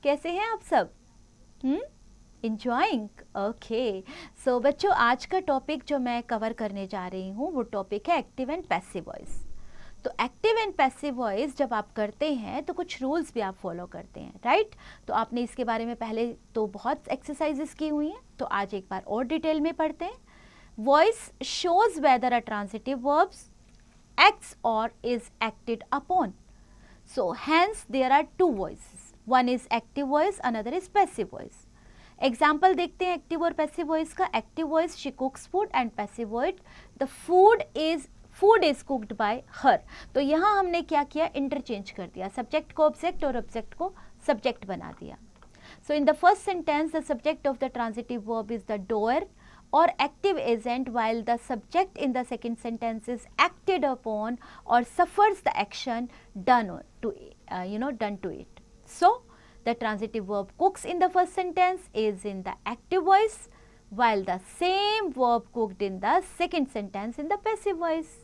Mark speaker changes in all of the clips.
Speaker 1: कैसे हैं आप सब? इंजॉइंग? ओके। सो बच्चों, आज का टॉपिक जो मैं कवर करने जा रही हूँ वो टॉपिक है एक्टिव एंड पैसिव वॉइस। तो एक्टिव एंड पैसिव वॉइस जब आप करते हैं तो कुछ रूल्स भी आप फॉलो करते हैं, राइट? तो आपने इसके बारे में पहले तो बहुत एक्सरसाइजेस की हुई हैं, तो आज एक बार और डिटेल में पढ़ते हैं। Voice shows weather a transitive verbs acts or is acted upon. So hence there are two voices. One is active voice, another is passive voice. Example देखते हैं एक्टिव और पैसिव वॉइस का। Active voice, she कुक्स food, and passive voice, the food is cooked bye हर। तो यहाँ हमने क्या किया, interchange कर दिया, सब्जेक्ट को ऑब्जेक्ट और ऑब्जेक्ट को सब्जेक्ट बना दिया। So in the first sentence the subject of the transitive verb is the doer or active agent, while the subject in the second sentence is acted upon or suffers the action done to done to it. So the transitive verb cooks in the first sentence is in the active voice, while the same verb cooked in the second sentence in the passive voice.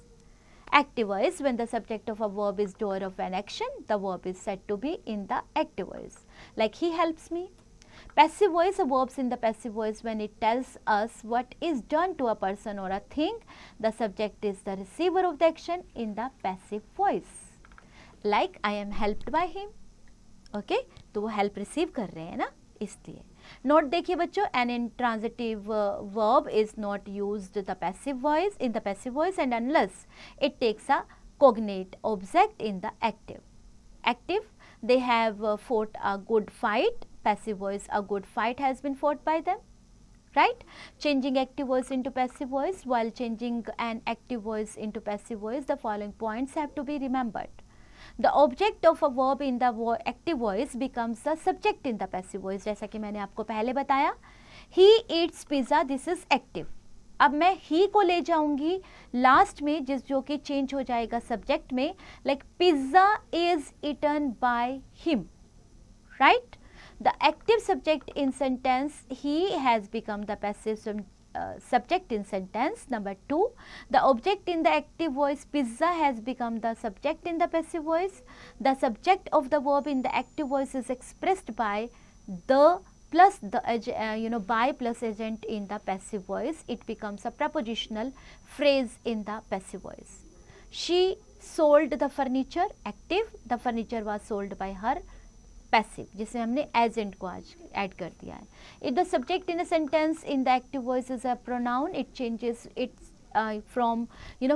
Speaker 1: Active voice, when the subject of a verb is doer of an action, the verb is said to be in the active voice, like he helps me. Passive voice, verbs in the passive voice when it tells us what is done to a person or a thing. The subject is the receiver of the action in the passive voice. Like I am helped by him. Okay? तो वो help receive कर रहे हैं ना, इसलिए। Note देखिए बच्चों, an intransitive verb is not used in the passive voice and unless it takes a cognate object in the active. Active, they have fought a good fight. Passive voice, a good fight has been fought by them, right? Changing active voice into passive voice, while changing an active voice into passive voice, the following points have to be remembered. The object of a verb in the active voice becomes the subject in the passive voice. जैसा कि मैंने आपको पहले बताया, he eats pizza, this is active. अब मैं ही को ले जाऊंगी लास्ट में, जो कि चेंज हो जाएगा सब्जेक्ट में, like pizza is eaten by him, right? The active subject in sentence he has become the passive subject in sentence. Number 2, the object in the active voice pizza has become the subject in the passive voice. The subject of the verb in the active voice is expressed by the plus the by plus agent in the passive voice. It becomes a prepositional phrase in the passive voice. She sold the furniture, active, the furniture was sold by her, passive, जिसे हमने agent को आज add कर दिया है। If the subject in a sentence in the active voice is a pronoun, it changes it's from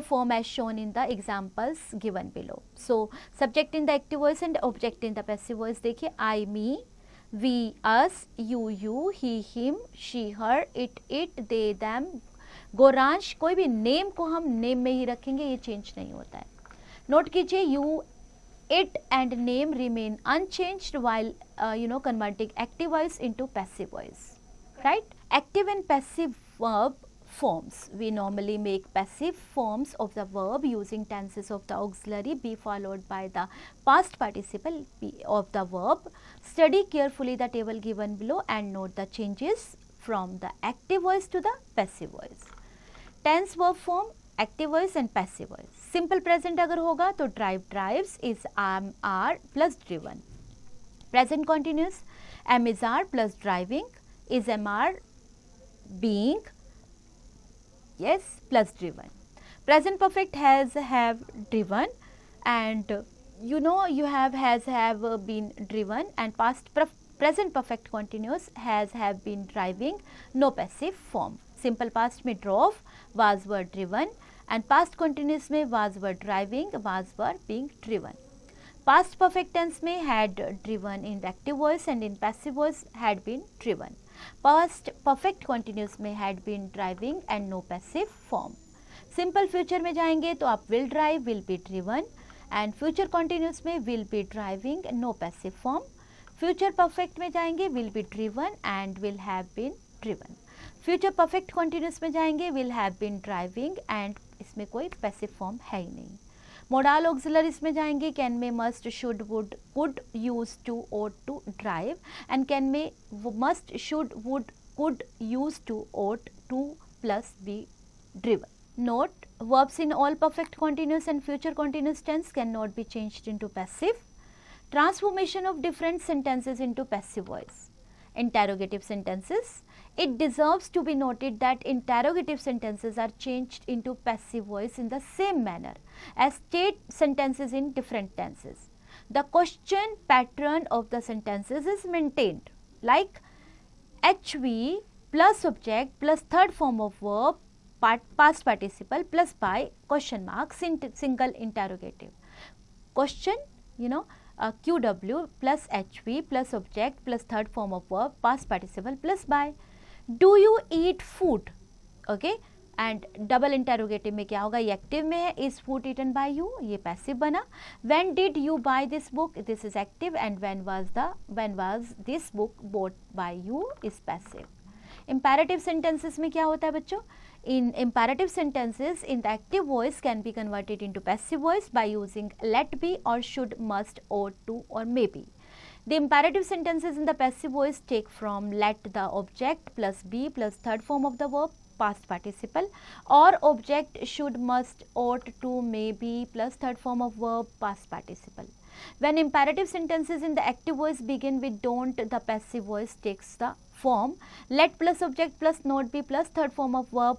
Speaker 1: form as shown in the examples given below. So subject in the active voice and object in the passive voice देखिए, I, me, we, us, you, he, him, she, her, it, they, them, गोरांश, कोई भी name को हम name में ही रखेंगे, ये change नहीं होता है। नोट कीजिए, you, it and name remain unchanged while converting active voice into passive voice, right? Active and passive verb forms, we normally make passive forms of the verb using tenses of the auxiliary be followed by the past participle be of the verb. Study carefully the table given below and note the changes from the active voice to the passive voice. Tense verb form, active voice and passive voice. Simple present अगर होगा तो drive, drives is am are plus driven. Present continuous, am is are plus driving is am are being, yes, plus driven. Present perfect has have driven and you have been driven, and past present perfect continuous has have been driving, no passive form. Simple past में drove, was were driven, and past continuous में was were driving, was were being driven. Past perfect tense में had driven in active voice and in passive voice had been driven. Past perfect continuous में had been driving and no passive form. Simple future में जाएंगे तो आप will drive, will be driven, and future continuous में will be driving, no passive form. Future perfect में जाएंगे will be driven and will have been driven. Future perfect continuous में जाएंगे will have been driving and इसमें कोई passive form है ही नहीं। Modal auxiliaries में जाएंगे can may, must, should, would, could, use to, ought to, drive, and can may must, should, would, could, use to, ought to plus be driven. Note, verbs in all perfect continuous and future continuous tense cannot be changed into passive. Transformation of different sentences into passive voice. Interrogative sentences. It deserves to be noted that interrogative sentences are changed into passive voice in the same manner as state sentences in different tenses. The question pattern of the sentences is maintained, like HV plus subject plus third form of verb, past participle plus by question mark, single interrogative. Question, QW plus HV plus subject plus third form of verb, past participle plus by. Do you eat food? Okay, and double interrogative में क्या होगा, ये active में है, is food eaten by you, ये passive बना. When did you buy this book, this is active, and when was this book bought by you is passive. Imperative sentences में क्या होता है बच्चों, in imperative sentences in the active voice can be converted into passive voice by using let be or should, must, ought to or may be. The imperative sentences in the passive voice take from let the object plus be plus third form of the verb, past participle, or object should, must, ought to, may be plus third form of verb, past participle. When imperative sentences in the active voice begin with don't, the passive voice takes the form let plus object plus not be plus third form of verb,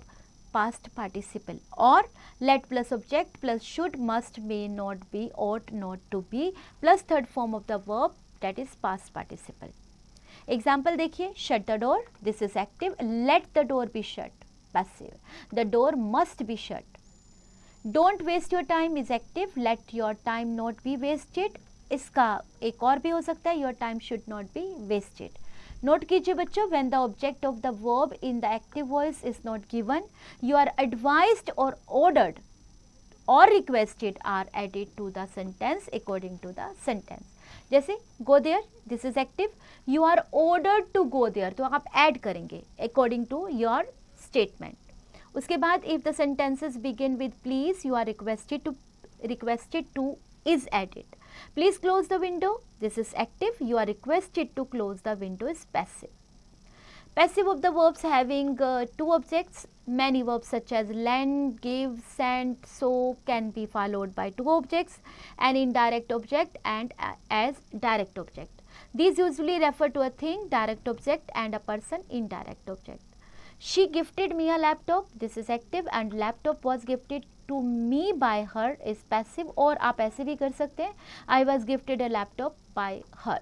Speaker 1: past participle, or let plus object plus should, must, may, not be, ought, not to be plus third form of the verb, that is past participle. Example देखिए, shut the door, this is active, let the door be shut, passive, the door must be shut. Don't waste your time is active, let your time not be wasted. इसका एक और भी हो सकता है, your time should not be wasted. Note कीजिए बच्चों, when the object of the verb in the active voice is not given, you are advised or ordered or requested are added to the sentence according to the sentence. जैसे go there, this is active, you are ordered to go there, तो आप add करेंगे according to your statement. उसके बाद if the sentences begin with please, you are requested to is added. Please close the window, this is active, you are requested to close the window is passive. Passive of the verbs having two objects, many verbs such as lend, give, send, so can be followed by two objects, an indirect object and as direct object. These usually refer to a thing, direct object, and a person, indirect object. She gifted me a laptop, this is active, and laptop was gifted to me by her is passive, और आप ऐसे भी कर सकते हैं, I was gifted a laptop by her.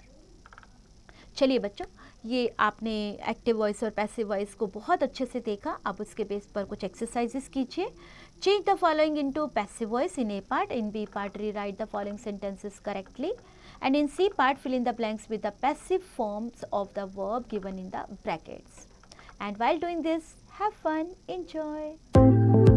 Speaker 1: चलिए बच्चों, ये आपने एक्टिव वॉइस और पैसिव वॉइस को बहुत अच्छे से देखा. अब उसके बेस पर कुछ एक्सरसाइजेस कीजिए. Change the following into passive voice in A part, in B part rewrite the following sentences correctly, and in C part fill in the blanks with the passive forms of the verb given in the brackets. And while doing this, have fun, enjoy.